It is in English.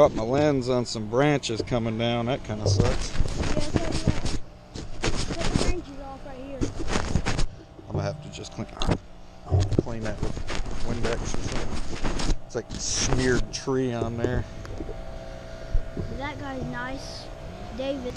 caught my lens on some branches coming down. That kind of sucks. Yeah, so cut the branches off right here. I'm gonna have to just clean that with Windex or something. It's like a smeared tree on there. That guy's nice, David.